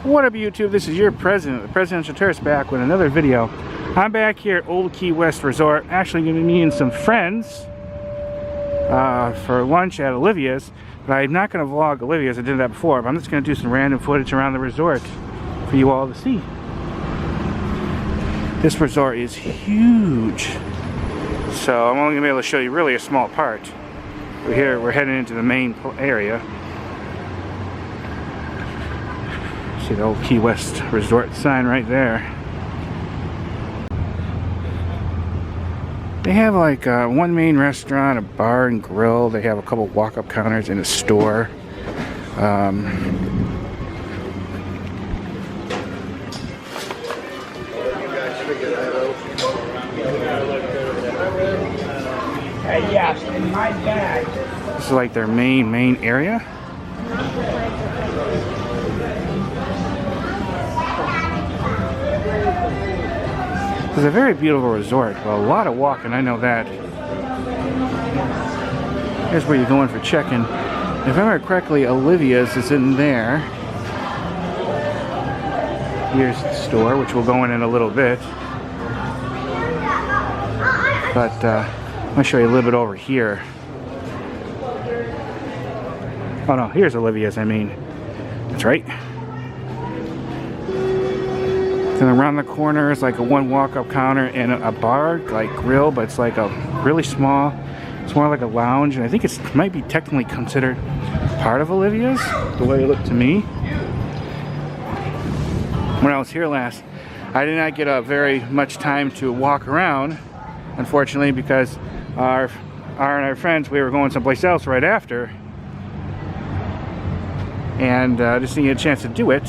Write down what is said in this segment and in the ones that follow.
What up, YouTube? This is your president, the Presidential Tourist, back with another video. I'm back here at Old Key West Resort. Actually going to be meeting some friends for lunch at Olivia's. But I'm not going to vlog Olivia's. I did that before. But I'm just going to do some random footage around the resort for you all to see. This resort is huge. So I'm only going to be able to show you really a small part. We're heading into the main area. See the Old Key West Resort sign right there. They have like one main restaurant, a bar and grill. They have a couple walk-up counters and a store. Yes, in my bag. This is like their main area. It's a very beautiful resort. Well, a lot of walking, I know that. Here's where you're going for check-in. If I remember correctly, Olivia's is in there. Here's the store, which we'll go in a little bit. But I'm going to show you a little bit over here. Oh no, here's Olivia's, I mean. That's right. Then around the corner is like a one walk-up counter and a bar, like grill, but it's like a really small. It's more like a lounge, and I think it might be technically considered part of Olivia's, the way it looked to me. When I was here last, I did not get very much time to walk around, unfortunately, because our friends, we were going someplace else right after, and just didn't get a chance to do it.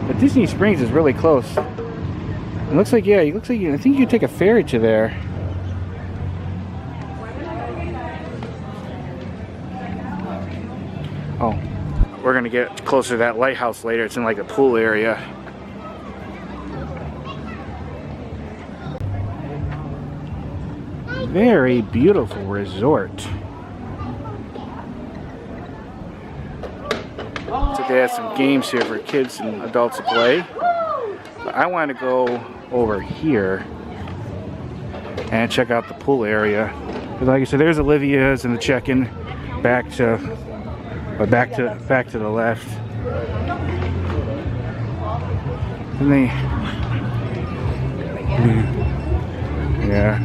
But Disney Springs is really close. It looks like, yeah, I think you can take a ferry to there. Oh, we're gonna get closer to that lighthouse later. It's in like a pool area. Very beautiful resort. So they have some games here for kids and adults to play. But I want to go over here and check out the pool area. Because like I said, there's Olivia's and the check-in back to the left. And they, yeah.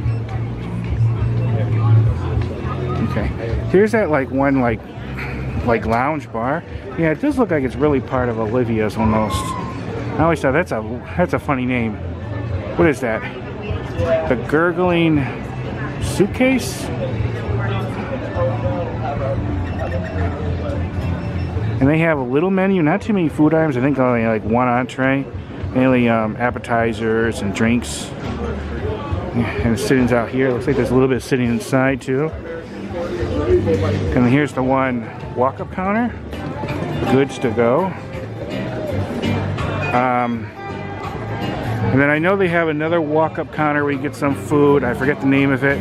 Okay. Here's that like one like lounge bar. Yeah, it does look like it's really part of Olivia's almost. I always thought that's a funny name. What is that? The Gurgling Suitcase? And they have a little menu, not too many food items. I think only like one entree, mainly appetizers and drinks. And the sittings out here. Looks like there's a little bit of sitting inside too. And here's the one walk-up counter. Goods to go. And then I know they have another walk-up counter where you get some food. I forget the name of it.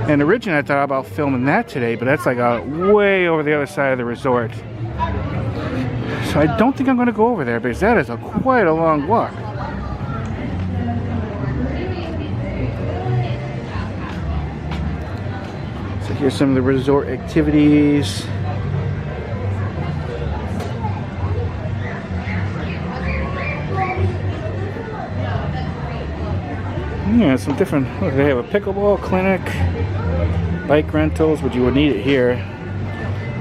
And originally I thought about filming that today, but that's like way over the other side of the resort. So I don't think I'm going to go over there because that is quite a long walk. So here's some of the resort activities. Yeah, some different, look, they have a pickleball clinic, bike rentals, but you would need it here.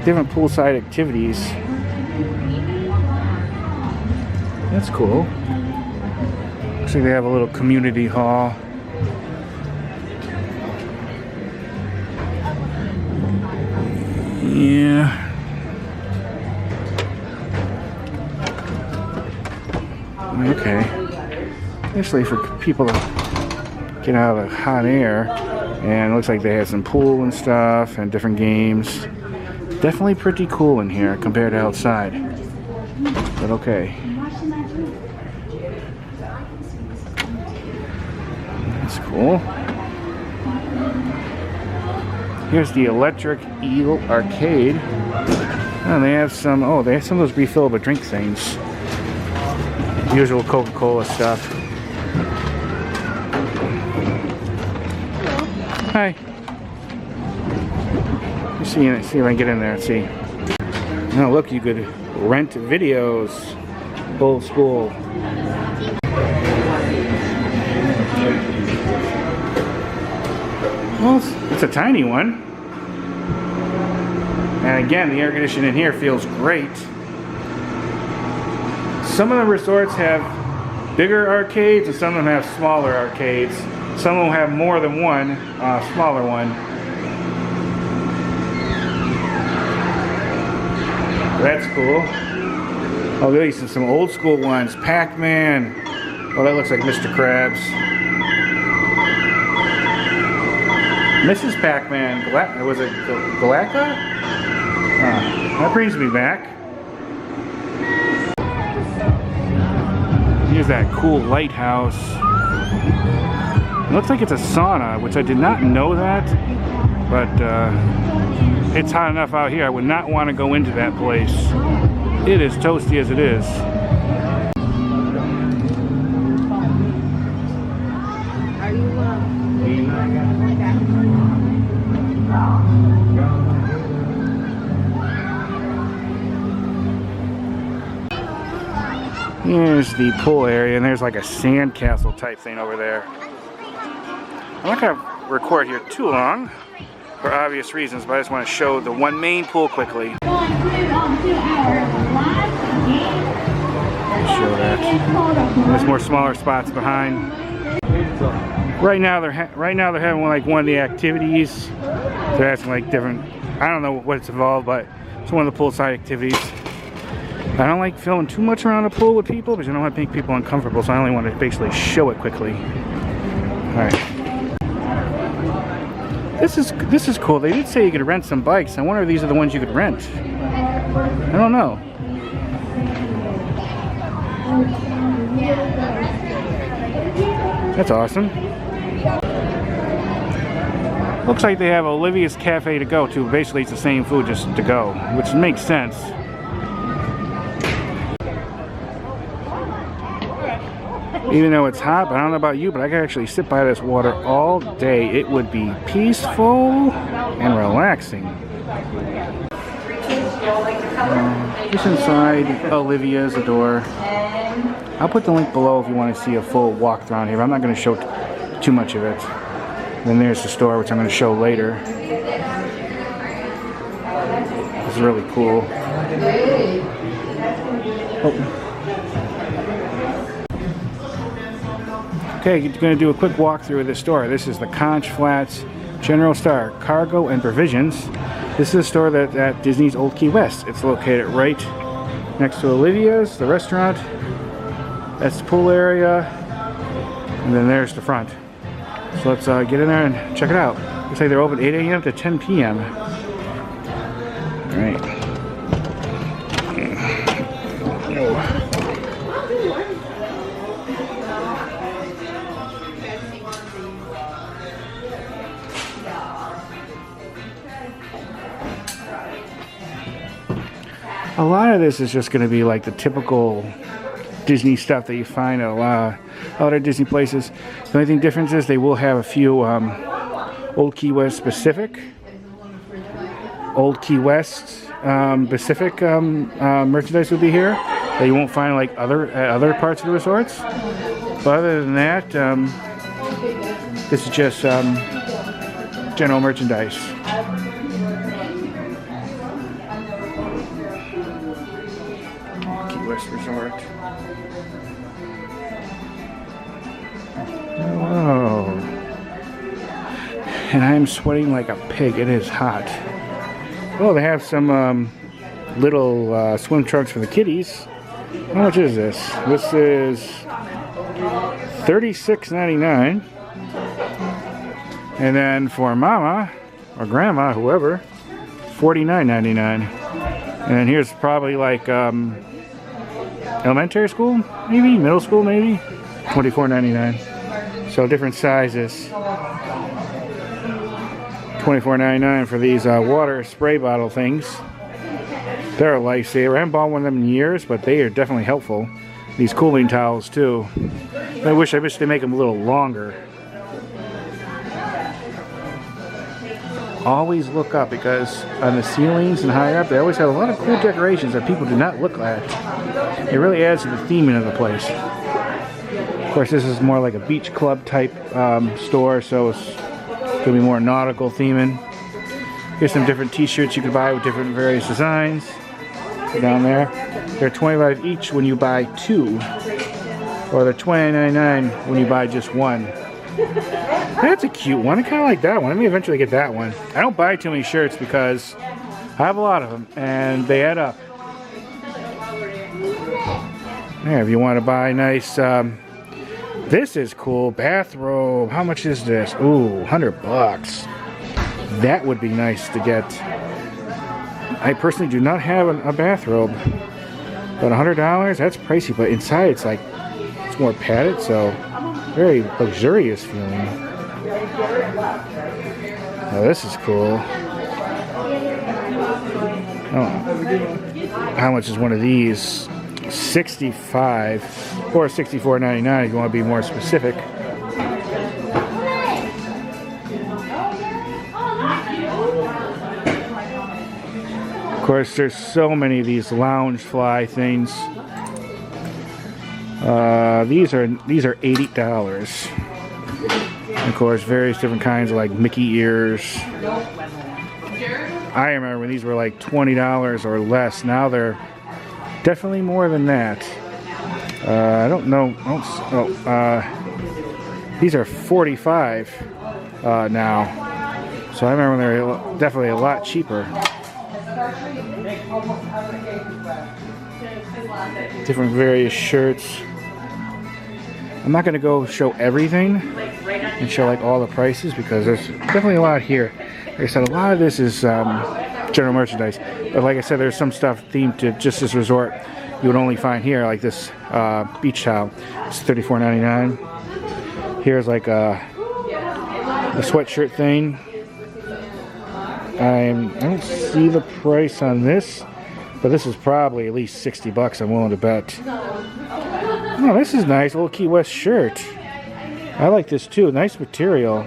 Different poolside activities. That's cool. Looks like they have a little community hall. Yeah. Okay. Especially for people to get out of the hot air. And it looks like they have some pool and stuff and different games. Definitely pretty cool in here compared to outside. But okay. That's cool. Here's the Electric Eel Arcade. Oh, they have some. Oh, they have some of those refillable drink things. Usual Coca-Cola stuff. Hi. Let's see if I can get in there and see. Oh, look, you could rent videos. Old school. Well, it's a tiny one. And again, the air conditioning in here feels great. Some of the resorts have bigger arcades and some of them have smaller arcades. Some of them have more than one smaller one. That's cool. Oh, these are some old school ones. Pac-Man. Oh, that looks like Mr. Krabs. Mrs. Pac-Man. Was it Galacta? That brings me back. Here's that cool lighthouse. It looks like it's a sauna, which I did not know that. But it's hot enough out here. I would not want to go into that place. It is toasty as it is. Here's the pool area, and there's like a sand castle type thing over there. I'm not going to record here too long for obvious reasons, but I just want to show the one main pool quickly. Show that. There's more smaller spots behind. Right now they're having like one of the activities. They're asking like different. I don't know what's involved, but it's one of the poolside activities. I don't like filming too much around the pool with people because I don't want to make people uncomfortable, so I only want to basically show it quickly. Alright. This is cool. They did say you could rent some bikes. I wonder if these are the ones you could rent. I don't know. That's awesome. Looks like they have Olivia's Cafe to go to. Basically it's the same food, just to go, which makes sense. Even though it's hot, but I don't know about you, but I could actually sit by this water all day. It would be peaceful and relaxing. Just inside Olivia's door. I'll put the link below if you want to see a full walk around here. But I'm not going to show too much of it. Then there's the store, which I'm going to show later. It's really cool. Oh. Okay, you're going to do a quick walkthrough of this store. This is the Conch Flats General Store Cargo and Provisions. This is a store that's at Disney's Old Key West. It's located right next to Olivia's, the restaurant. That's the pool area. And then there's the front. So let's get in there and check it out. Looks like they're open 8 a.m. to 10 p.m. Alright. A lot of this is just going to be like the typical Disney stuff that you find at a lot of other Disney places. The only thing difference is they will have a few Old Key West specific merchandise will be here that you won't find like other parts of the resorts. But other than that, this is just general merchandise. Key West Resort. Oh, and I'm sweating like a pig. It is hot. Oh, they have some little swim trunks for the kiddies. How much is this? This is $36.99. And then for mama or grandma, whoever, $49.99. And then here's probably like elementary school, maybe middle school, maybe $24.99. So different sizes. $24.99 for these water spray bottle things. They're a lifesaver. I haven't bought one of them in years, but they are definitely helpful. These cooling towels too. I wish they make them a little longer. Always look up, because on the ceilings and higher up, they always have a lot of cool decorations that people do not look at. It really adds to the theming of the place. Of course, this is more like a beach club type store, so it's going to be more nautical theming. Here's some different t-shirts you can buy with different various designs. Down there. They're $25 each when you buy 2. Or they're $20.99 when you buy just 1. That's a cute one. I kind of like that one. I may eventually get that one. I don't buy too many shirts because I have a lot of them and they add up. Yeah, if you want to buy nice, this is cool. Bathrobe. How much is this? Ooh, $100. That would be nice to get. I personally do not have a bathrobe. But $100, that's pricey. But inside it's like, it's more padded, so very luxurious feeling. Oh, this is cool. Oh, how much is one of these? $65 or $64.99 if you want to be more specific. Of course, there's so many of these lounge fly things. These are $80. Of course, various different kinds of like Mickey ears. I remember when these were like $20 or less. Now they're definitely more than that. I don't know. These are $45 now. So I remember when they were definitely a lot cheaper. Different various shirts. I'm not going to go show everything and show like all the prices because there's definitely a lot here. Like I said, a lot of this is general merchandise. But like I said, there's some stuff themed to just this resort you would only find here, like this beach towel. It's $34.99. Here's like a sweatshirt thing. I don't see the price on this, but this is probably at least $60, I'm willing to bet. Oh, this is nice, little Key West shirt. I like this too, nice material.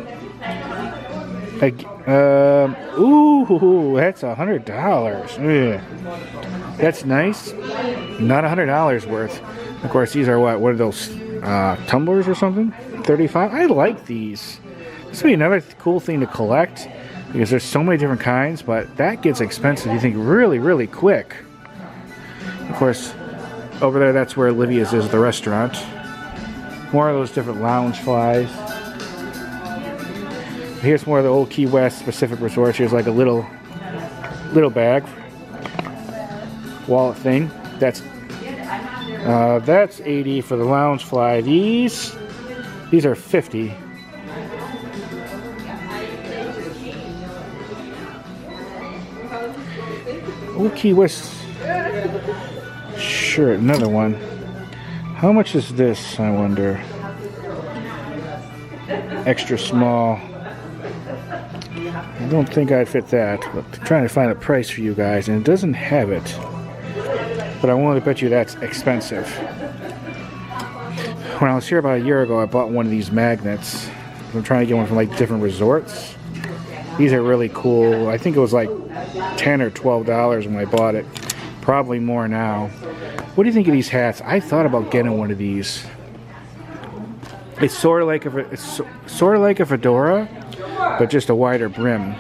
Ooh, that's $100. Ugh. That's nice. Not $100 worth. Of course, these are what are those tumblers or something? $35. I like these. This would be another cool thing to collect because there's so many different kinds, but that gets expensive, you think, really, really quick. Of course, over there, that's where Olivia's is, the restaurant. More of those different lounge flies. Here's more of the old Key West specific resorts. Here's like a little bag, wallet thing. That's $80 for the lounge fly. These are $50. Old Key West shirt, another one. How much is this, I wonder? Extra small. I don't think I'd fit that, but I'm trying to find a price for you guys, and it doesn't have it. But I want to bet you that's expensive. When I was here about a year ago, I bought one of these magnets. I'm trying to get one from like different resorts. These are really cool. I think it was like $10 or $12 when I bought it. Probably more now. What do you think of these hats? I thought about getting one of these. It's sort of like a fedora, but just a wider brim.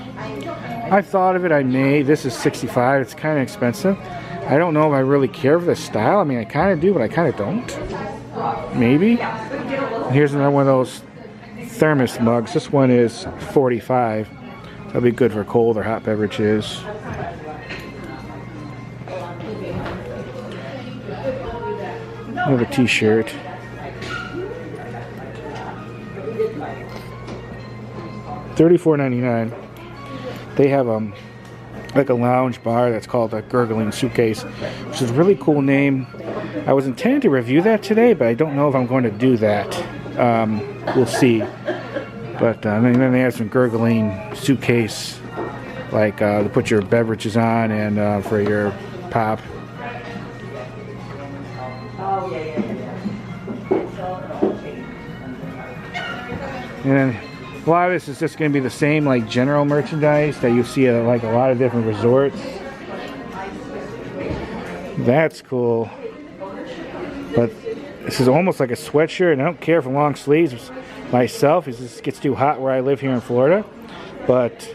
I've thought of it. I may. This is $65. It's kind of expensive. I don't know if I really care for the style. I mean, I kind of do, but I kind of don't. Maybe. And here's another one of those thermos mugs. This one is $45. That'll be good for cold or hot beverages. Another t-shirt. $34.99. They have like a lounge bar that's called a Gurgling Suitcase, which is a really cool name. I was intending to review that today, but I don't know if I'm going to do that. We'll see. But then they have some Gurgling Suitcase, like to put your beverages on and for your pop. And then a lot of this is just going to be the same like general merchandise that you see at like a lot of different resorts. That's cool. But this is almost like a sweatshirt, and I don't care for long sleeves myself. It just gets too hot where I live here in Florida. But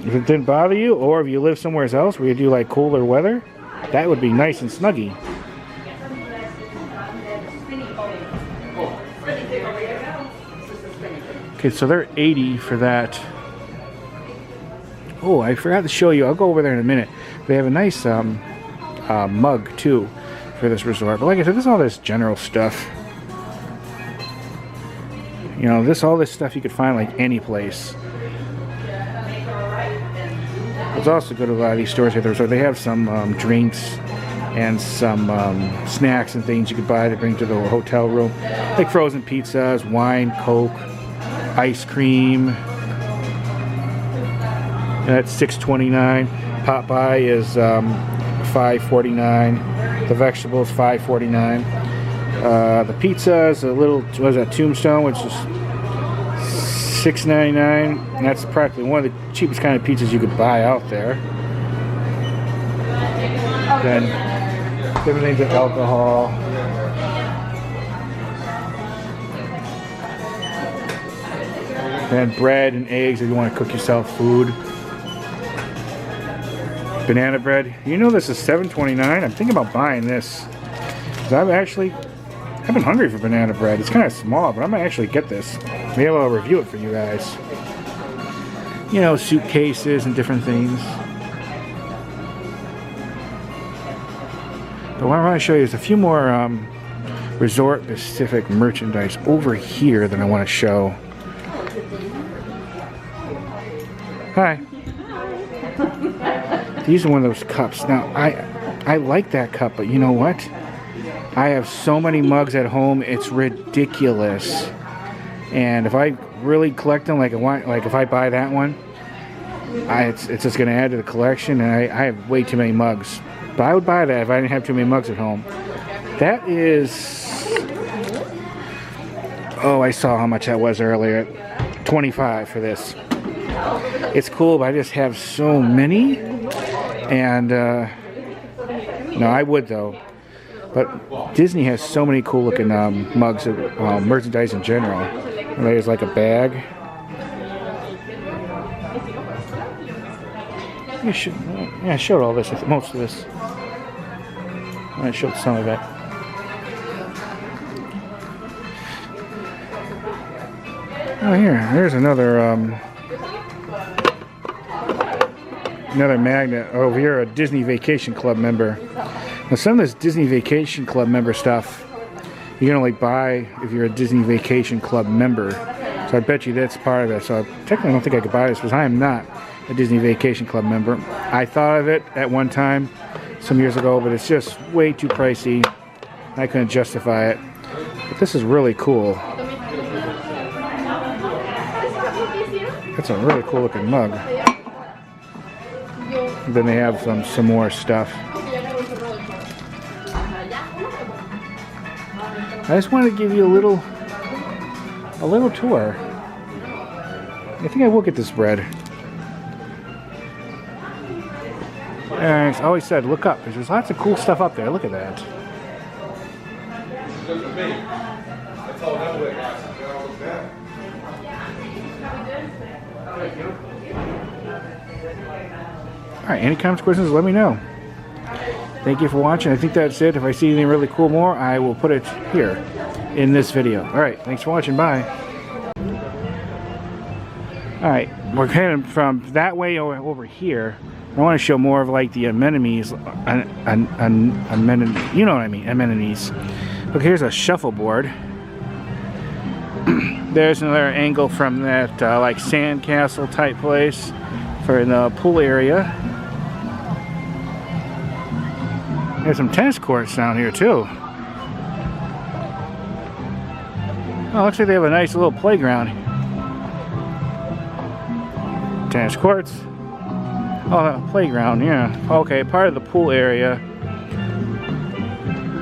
if it didn't bother you, or if you live somewhere else where you do like cooler weather, that would be nice and snuggy. Okay, so they're $80 for that. Oh, I forgot to show you. I'll go over there in a minute. They have a nice mug too for this resort. But like I said, this is all this general stuff. You know, all this stuff you could find like any place. It's also good at a lot of these stores at the resort. They have some drinks and some snacks and things you could buy to bring to the hotel room, like frozen pizzas, wine, Coke, ice cream. And that's $6.29. Pot-by is $5.49. The vegetables $5.49. The pizza is a little, what is that, Tombstone, which is $6.99. And that's practically one of the cheapest kind of pizzas you could buy out there. Then different things like alcohol. And bread and eggs if you want to cook yourself food. Banana bread. You know this is $7.29. I'm thinking about buying this. I've been hungry for banana bread. It's kind of small, but I might actually get this. Maybe I'll review it for you guys. You know, suitcases and different things. But what I want to show you is a few more resort-specific merchandise over here that I want to show. Hi. These are one of those cups. Now, I like that cup, but you know what? I have so many mugs at home, it's ridiculous. And if I really collect them, like if I buy that one, it's just going to add to the collection, and I have way too many mugs. But I would buy that if I didn't have too many mugs at home. That is... Oh, I saw how much that was earlier. $25 for this. It's cool, but I just have so many. And, no, I would though. But Disney has so many cool looking mugs, merchandise in general. There's like a bag. I showed all this, most of this. I showed some of it. Oh, there's another magnet over here, a Disney Vacation Club member. Now, some of this Disney Vacation Club member stuff you can only buy if you're a Disney Vacation Club member. So I bet you that's part of it. So I technically don't think I could buy this because I am not a Disney Vacation Club member. I thought of it at one time some years ago, but it's just way too pricey. I couldn't justify it. But this is really cool. That's a really cool looking mug. And then they have some more stuff. I just wanted to give you a little tour. I think I will get this bread. And I always said, look up, because there's lots of cool stuff up there. Look at that. Alright, any comments, questions, let me know. Thank you for watching. I think that's it. If I see anything really cool more, I will put it here in this video. Alright, thanks for watching. Bye. Alright, we're heading from that way over here. I want to show more of like the amenities. You know what I mean, amenities. Look, here's a shuffleboard. There's another angle from that like sandcastle type place for the pool area. There's some tennis courts down here too. Oh, looks like they have a nice little playground. Tennis courts. Oh, playground, yeah. Okay, part of the pool area.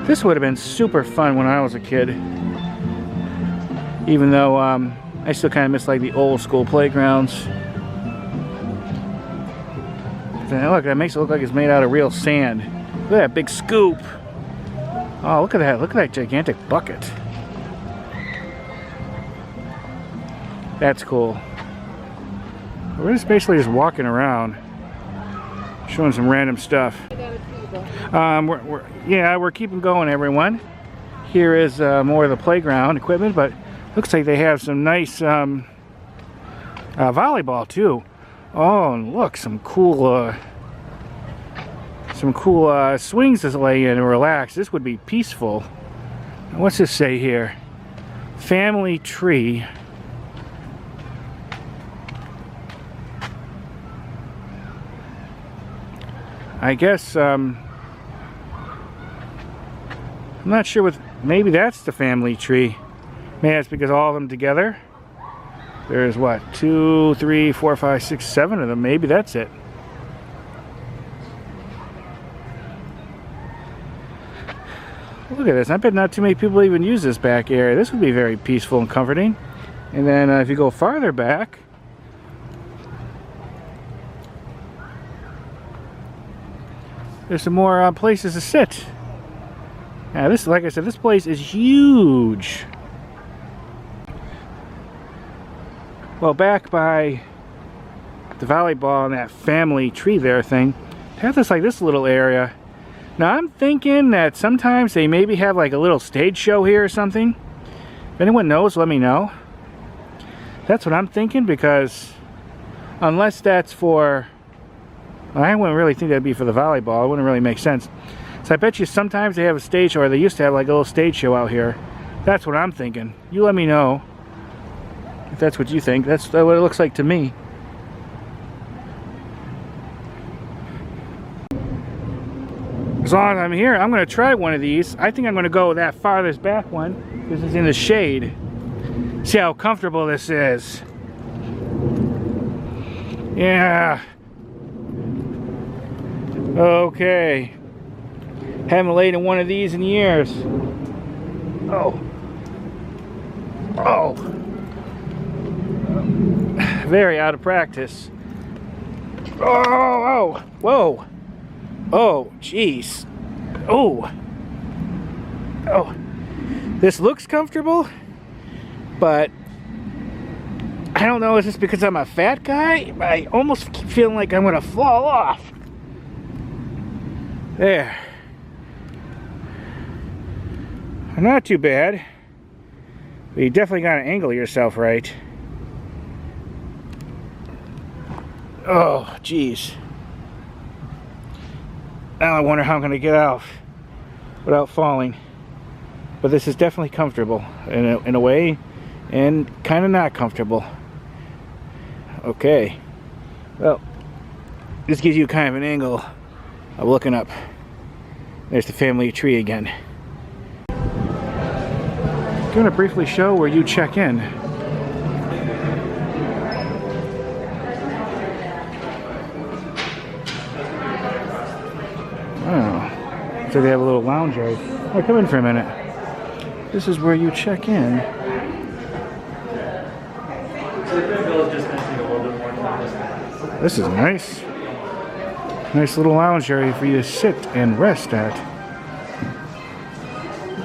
This would have been super fun when I was a kid. Even though I still kind of miss like the old school playgrounds. Look, that makes it look like it's made out of real sand. Look at that big scoop. Oh, look at that. Look at that gigantic bucket. That's cool. We're just basically just walking around, showing some random stuff. We're keeping going, everyone. Here is more of the playground equipment, but looks like they have some nice volleyball too. Oh, and look, some cool swings to lay in and relax. This would be peaceful. What's this say here? Family tree. I guess I'm not sure what. Maybe that's the family tree. Maybe that's because all of them together. There's what, 2, 3, 4, 5, 6, 7 of them. Maybe that's it. Look at this. I bet not too many people even use this back area. This would be very peaceful and comforting. And then if you go farther back, there's some more places to sit. Now this, like I said, this place is huge. Well, back by the volleyball and that family tree there thing, they have this like this little area. Now I'm thinking that sometimes they maybe have like a little stage show here or something. If anyone knows, let me know. That's what I'm thinking, because unless that's for, well, I wouldn't really think that'd be for the volleyball. It wouldn't really make sense. So I bet you sometimes they have a stage show, or they used to have like a little stage show out here. That's what I'm thinking. You let me know if that's what you think. That's what it looks like to me. As long as I'm here, I'm going to try one of these. I think I'm going to go with that farthest back one, because it's in the shade. See how comfortable this is. Yeah. Okay. Haven't laid in one of these in years. Oh. Oh. Very out of practice. Oh, whoa. Oh, jeez. Oh. Oh. This looks comfortable, but I don't know, is this because I'm a fat guy? I almost keep feeling like I'm gonna fall off. There. Not too bad. But you definitely gotta angle yourself right. Oh, jeez. Now I wonder how I'm gonna get out without falling. But this is definitely comfortable in a way, and kind of not comfortable. Okay. Well, this gives you kind of an angle of looking up. There's the family tree again. I'm going to briefly show where you check in. Oh, so they have a little lounge area. Oh, come in for a minute. This is where you check in. This is nice. Nice little lounge area for you to sit and rest at.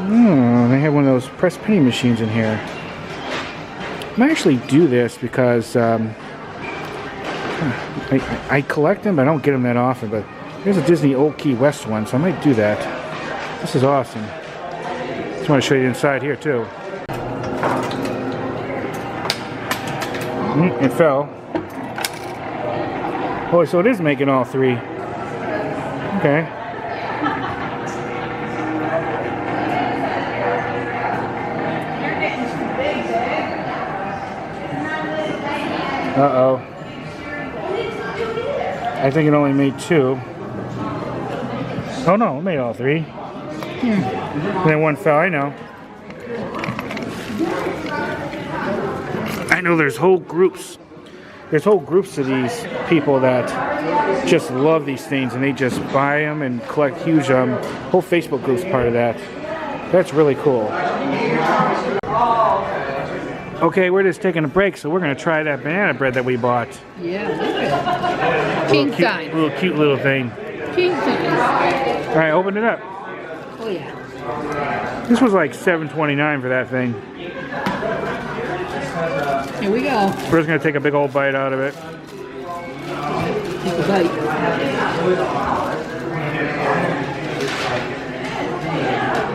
Oh, they have one of those press penny machines in here. I might actually do this because I collect them, but I don't get them that often. But there's a Disney Old Key West one, so I might do that. This is awesome. Just want to show you inside here too. It fell. Oh, so it is making all three. Okay. Uh-oh. I think it only made 2. Oh no, it made all 3. And then one fell, I know. I know there's whole groups there's whole groups of these people that just love these things, and they just buy them and collect huge, whole Facebook group's part of that. That's really cool. Okay, we're just taking a break, so we're going to try that banana bread that we bought. Yeah, king size. Cute little thing. King size. All right, open it up. Oh yeah. This was like $7.29 for that thing. Here we go. We're just going to take a big old bite out of it. Take a bite.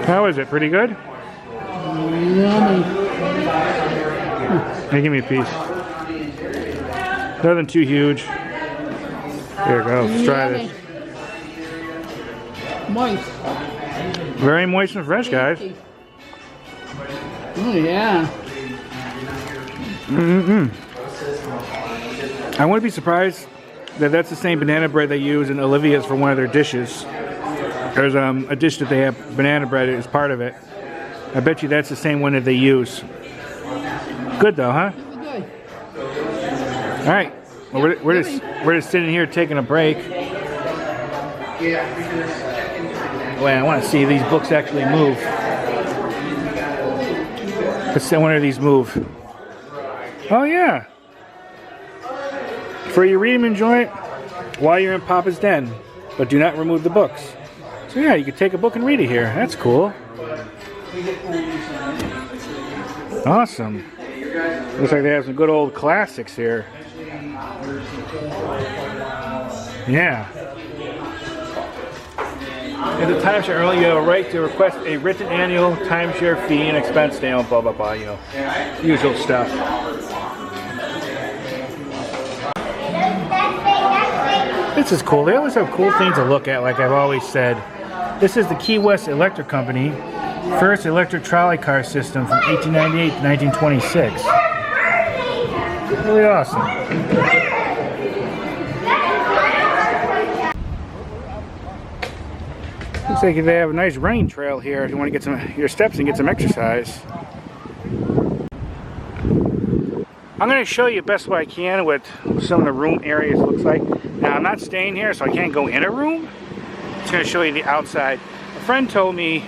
How is it? Pretty good? Yummy. Hey, give me a piece. Nothing too huge. Here it goes. Let's try this. Moist. Very moist and fresh, guys. Oh yeah. I wouldn't be surprised that that's the same banana bread they use in Olivia's for one of their dishes. There's a dish that they have banana bread as part of it. I bet you that's the same one that they use. Good though, huh? Good. All right. Well, we're just sitting here taking a break. Wait, I want to see if these books actually move. Let's see, when do these move? Oh yeah. For you read them, enjoy it while you're in Papa's den, but do not remove the books. So yeah, you could take a book and read it here. That's cool. Awesome. Looks like they have some good old classics here. Yeah. In the timeshare early, you have a right to request a written annual timeshare fee and expense statement, blah, blah, blah, you know, usual stuff. This is cool. They always have cool things to look at, like I've always said. This is the Key West Electric Company, first electric trolley car system from 1898 to 1926. Really awesome. Looks like they have a nice running trail here if you want to get your steps and get some exercise. I'm going to show you best way I can what some of the room areas looks like. Now I'm not staying here, so I can't go in a room. I'm just going to show you the outside. A friend told me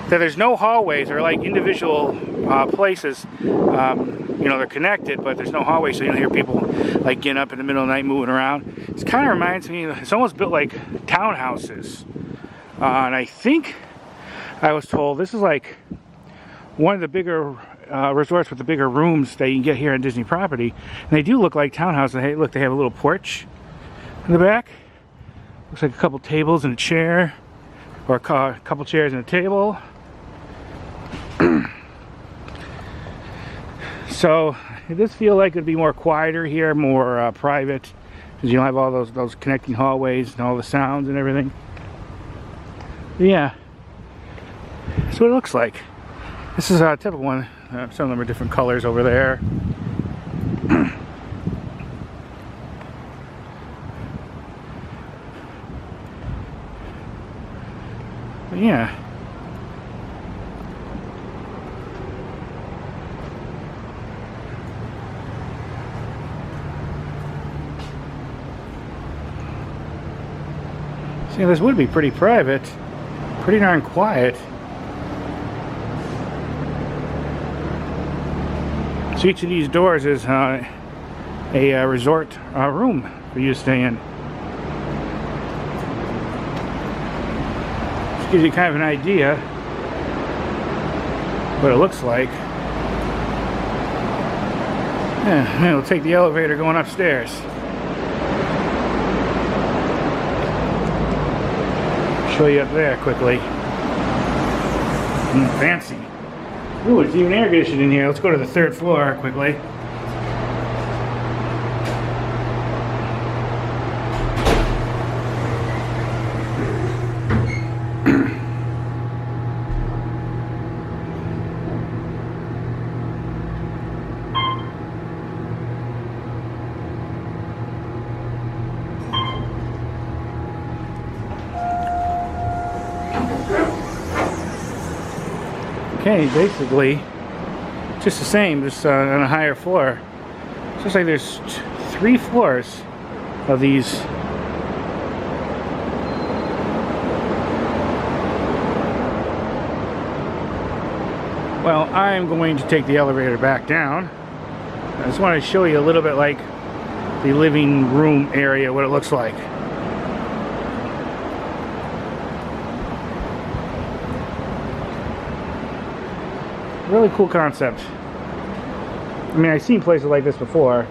that there's no hallways, or like individual places. You know, they're connected, but there's no hallway, so you don't hear people like getting up in the middle of the night moving around. It kind of reminds me, it's almost built like townhouses. And I think I was told this is like one of the bigger resorts with the bigger rooms that you can get here on Disney property. And they do look like townhouses. Hey, look, they have a little porch in the back. Looks like a couple tables and a chair, or a couple chairs and a table. So it does feel like it'd be more quieter here, more private, because you don't have all those connecting hallways and all the sounds and everything. Yeah, that's what it looks like. This is a typical one. Some of them are different colors over there. But yeah. See, this would be pretty private. Pretty darn quiet. So each of these doors is a resort room for you to stay in. This gives you kind of an idea what it looks like. Yeah, we'll take the elevator going upstairs. Show you up there quickly. Fancy. Ooh, it's even air conditioned in here. Let's go to the third floor quickly. Okay, basically just the same, just on a higher floor. It's just like there's 3 floors of these. Well, I'm going to take the elevator back down. I just want to show you a little bit like the living room area, what it looks like. Really cool concept. I mean, I've seen places like this before.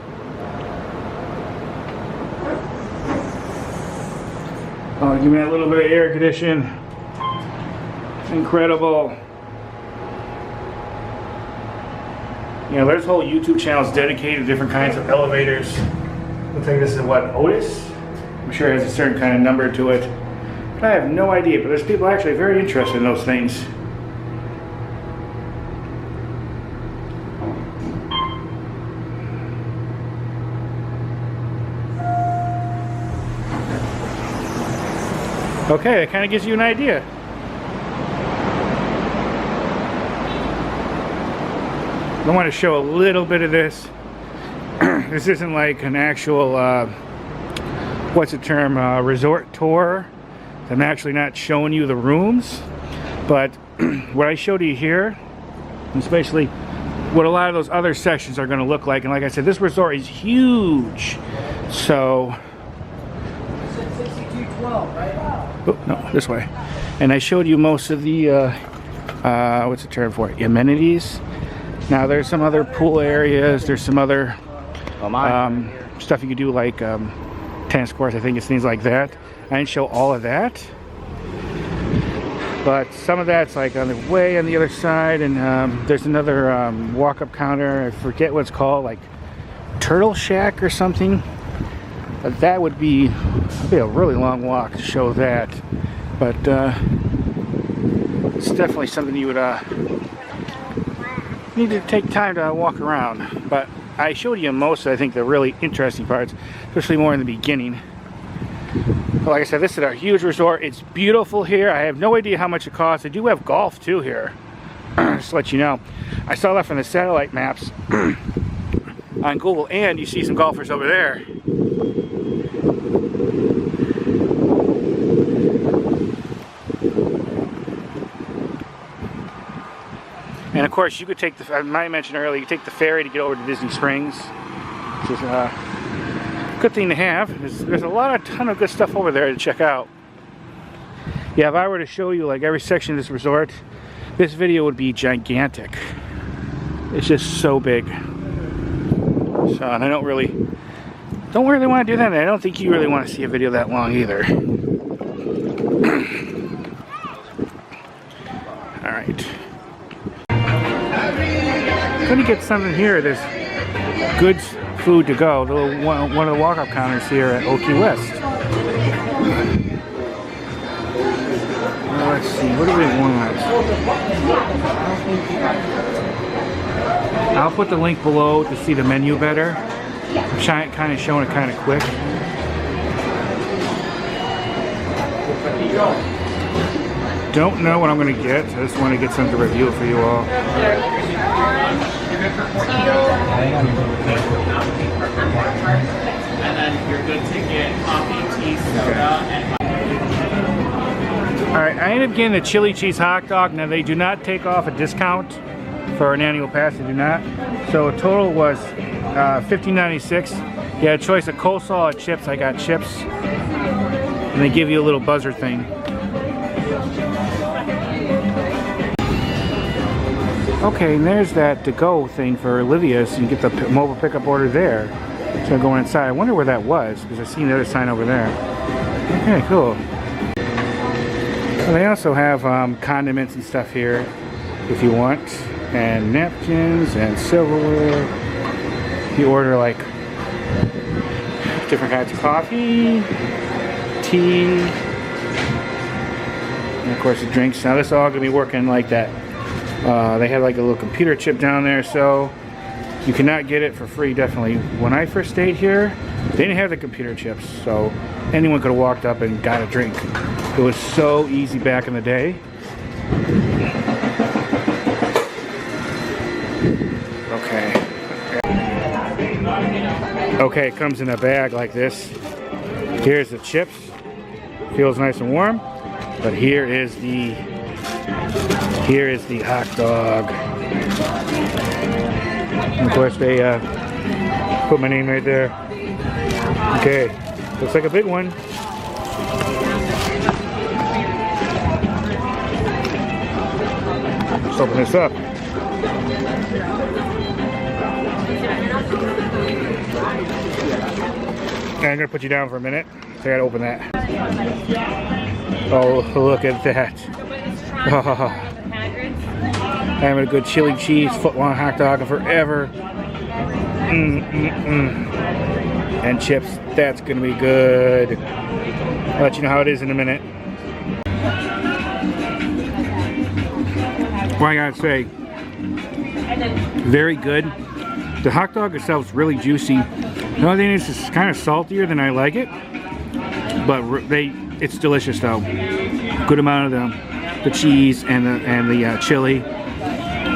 Oh, give me that little bit of air conditioning. Incredible. You know, there's whole YouTube channels dedicated to different kinds of elevators. Looks like this is what, Otis? I'm sure it has a certain kind of number to it. But I have no idea, but there's people actually very interested in those things. Okay, that kind of gives you an idea. I want to show a little bit of this. This isn't like an actual, what's the term, resort tour. I'm actually not showing you the rooms, but what I showed you here, especially what a lot of those other sections are going to look like. And like I said, this resort is huge. So, oh, no, this way. And I showed you most of the, what's the term for it? Amenities. Now there's some other pool areas, there's some other stuff you could do like tennis courts, I think it's things like that. I didn't show all of that. But some of that's like on the way on the other side, and there's another walk-up counter, I forget what it's called, like Turtle Shack or something. But that would be a really long walk to show that. But it's definitely something you would need to take time to walk around. But I showed you most of, I think, the really interesting parts, especially more in the beginning. But like I said, this is a huge resort. It's beautiful here. I have no idea how much it costs. They do have golf too here. Just to let you know. I saw that from the satellite maps on Google, and you see some golfers over there. And of course, you could take the, I mentioned earlier, you take the ferry to get over to Disney Springs, which is a good thing to have. There's a ton of good stuff over there to check out. Yeah, if I were to show you like every section of this resort, this video would be gigantic. It's just so big. So, and I don't really want to do that. And I don't think you really want to see a video that long either. All right. I'm gonna get something here. There's good food to go. The little one of the walk-up counters here at Oki West. Let's see. What do we want? I'll put the link below to see the menu better. I'm kind of showing it kind of quick. Don't know what I'm going to get. I just want to get something to review for you all. And then you're good to get coffee, tea, soda, and... Alright, I ended up getting the chili cheese hot dog. Now they do not take off a discount for an annual pass, they do not. So a total was $15.96. You had a choice of coleslaw or chips. I got chips. And they give you a little buzzer thing. Okay, and there's that to-go thing for Olivia's. You can get the mobile pickup order there. So going inside, I wonder where that was, because I've seen the other sign over there. Okay, cool. Well, they also have condiments and stuff here, if you want, and napkins and silverware. You order like different kinds of coffee, tea, and of course the drinks. Now this is all gonna be working like that. They have like a little computer chip down there, so you cannot get it for free, definitely. When I first stayed here, they didn't have the computer chips, so anyone could have walked up and got a drink. It was so easy back in the day. Okay. Okay, it comes in a bag like this. Here's the chips. Feels nice and warm. But here is the hot dog. And of course they put my name right there. Okay, looks like a big one. Let's open this up. I'm gonna put you down for a minute. So I gotta open that. Oh, look at that. Oh, having a good chili cheese foot-long hot dog forever. And chips. That's gonna be good. I'll let you know how it is in a minute. Well, I gotta say, very good. The hot dog itself is really juicy. The only thing is it's kind of saltier than I like it, but it's delicious though. Good amount of the cheese and the chili.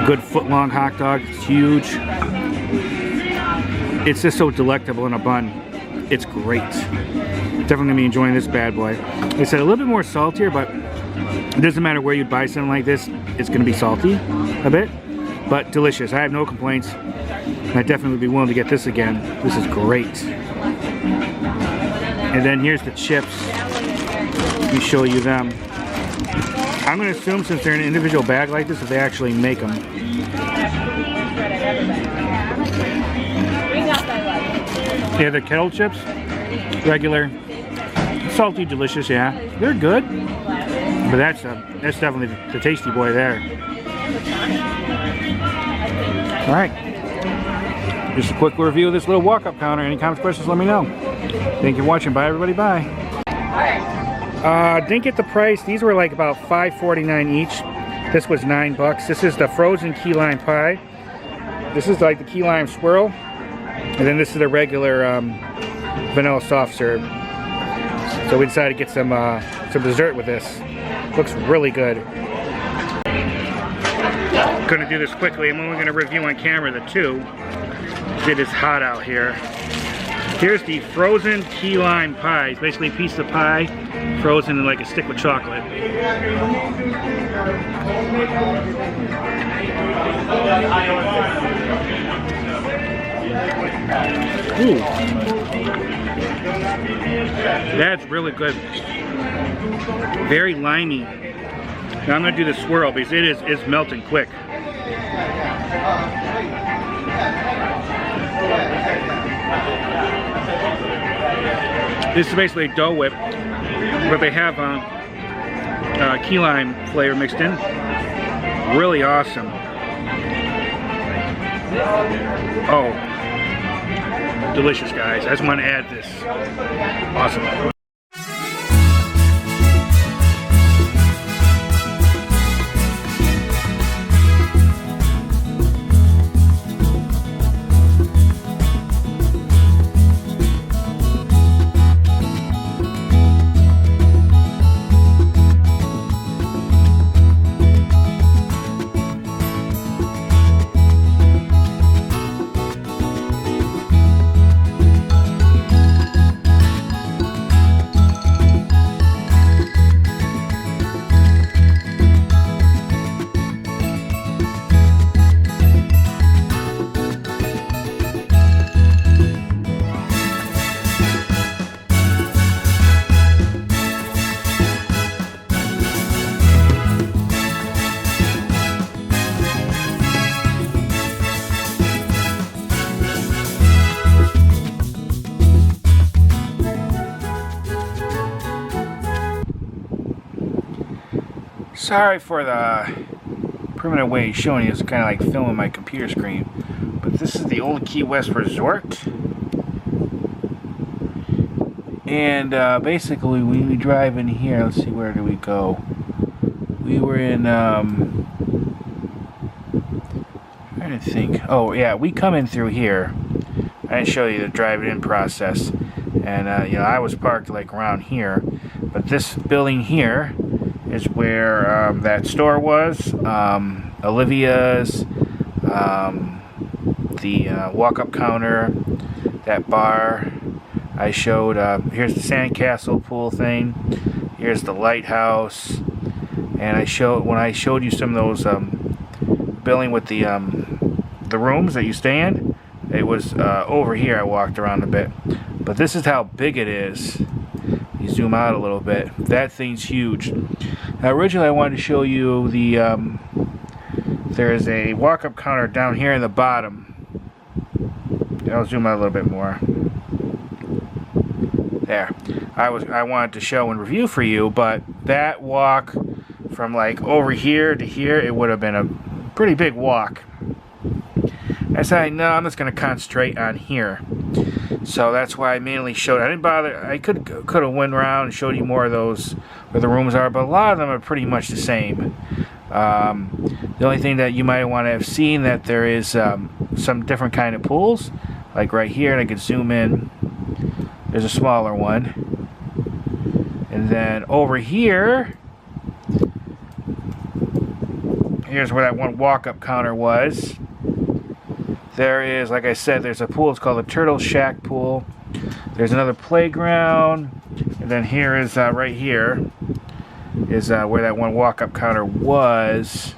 Good foot-long hot dog. It's huge. It's just so delectable in a bun. It's great. Definitely gonna be enjoying this bad boy. Like I said, a little bit more saltier, but it doesn't matter where you buy something like this. It's gonna be salty a bit, but delicious. I have no complaints. I definitely would be willing to get this again. This is great. And then here's the chips. Let me show you them. I'm going to assume since they're in an individual bag like this, that they actually make them. Yeah, the kettle chips. Regular. Salty, delicious, yeah. They're good. But that's definitely the tasty boy there. Alright. Just a quick review of this little walk-up counter. Any comments, questions, let me know. Thank you for watching. Bye, everybody. Bye. Didn't get the price. These were like about $5.49 each. This was $9. This is the frozen key lime pie. This is like the key lime swirl. And then this is the regular vanilla soft serve. So we decided to get some dessert with this. Looks really good. Gonna do this quickly. I'm only gonna review on camera the two. It is hot out here. Here's the frozen key lime pie. It's basically a piece of pie frozen in like a stick with chocolate. Ooh. That's really good. Very limey. Now I'm gonna do the swirl because it's melting quick. This is basically a dough whip, but they have key lime flavor mixed in. Really awesome. Oh, delicious, guys. I just want to add this. Awesome. Sorry for the primitive way he's showing you. It's kind of like filming my computer screen. But this is the old Key West Resort. And basically we drive in here. Let's see, where do we go? We were in, trying to think. Oh yeah, we come in through here. I didn't show you the driving in process. And you know, I was parked like around here. But this building here is where that store was, Olivia's, the walk-up counter, that bar. I showed, here's the sandcastle pool thing. Here's the lighthouse. And when I showed you some of those billing with the rooms that you stay in, it was over here. I walked around a bit. But this is how big it is. You zoom out a little bit. That thing's huge. Now, originally I wanted to show you the, there's a walk-up counter down here in the bottom. I'll zoom out a little bit more. There. I wanted to show and review for you, but that walk from like over here to here, it would have been a pretty big walk. I said, no, I'm just going to concentrate on here. So that's why I mainly showed. I didn't bother. I could have went around and showed you more of those where the rooms are, but a lot of them are pretty much the same. The only thing that you might want to have seen that there is some different kind of pools, like right here, and I could zoom in. There's a smaller one, and then over here, here's where that one walk-up counter was. There is, like I said, there's a pool. It's called the Turtle Shack Pool. There's another playground, and then here is right here is where that one walk-up counter was.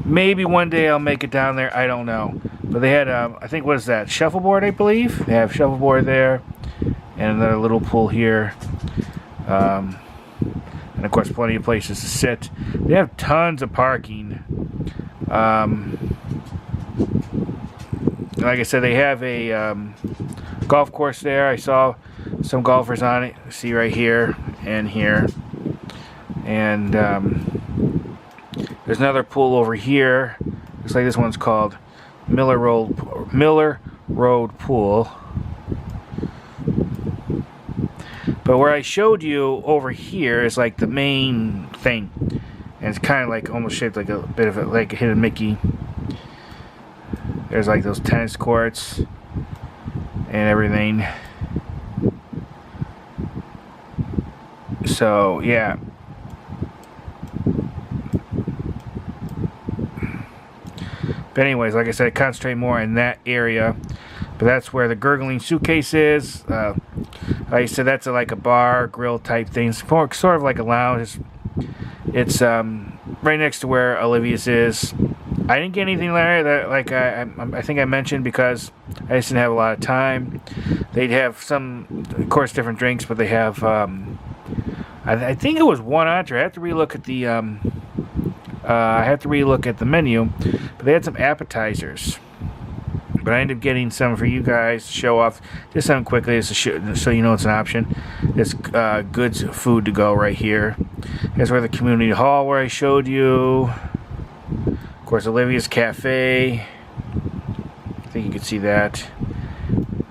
Maybe one day I'll make it down there. I don't know. But they had, I think, what is that? Shuffleboard, I believe. They have shuffleboard there, and another little pool here. And of course, plenty of places to sit. They have tons of parking. Like I said, they have a golf course there. I saw some golfers on it. See right here and here. And there's another pool over here. Looks like this one's called Miller Road Pool. But where I showed you over here is like the main thing. And it's kind of like almost shaped like a bit of like a hidden Mickey. There's like those tennis courts and everything. So, yeah. But anyways, like I said, concentrate more in that area. But that's where the Gurgling Suitcase is. Like I said, that's like a bar, grill type thing. It's sort of like a lounge. It's right next to where Olivia's is. I didn't get anything there that like I think I mentioned because I just didn't have a lot of time. They'd have some, of course, different drinks, but they have I think it was one entree. I have to relook at the menu, but they had some appetizers. But I ended up getting some for you guys to show off, just something quickly, so you know it's an option. It's good food to go right here. Here's where the community hall where I showed you. Of course, Olivia's Cafe. I think you can see that.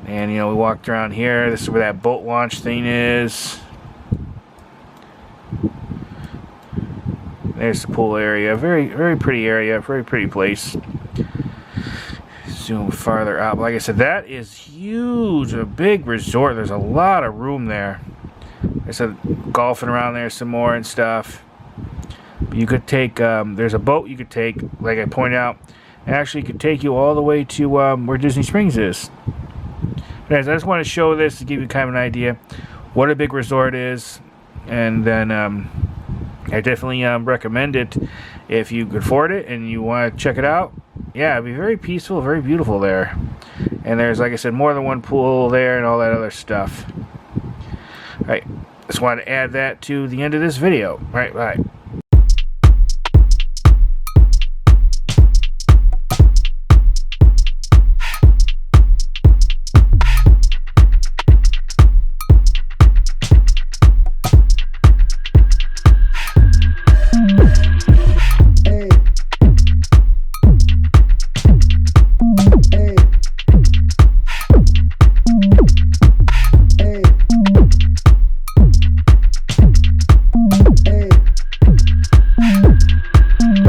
And you know, we walked around here. This is where that boat launch thing is. There's the pool area. Very, very pretty area. Very pretty place. Zoom farther out. Like I said, that is huge. A big resort. There's a lot of room there. I said golfing around there some more and stuff. You could take, there's a boat you could take, like I pointed out. Actually, could take you all the way to where Disney Springs is. Guys, I just want to show this to give you kind of an idea what a big resort is. And then I definitely recommend it if you could afford it and you want to check it out. Yeah, it'd be very peaceful, very beautiful there. And there's, like I said, more than one pool there and all that other stuff. All right, just wanted to add that to the end of this video. All right, bye.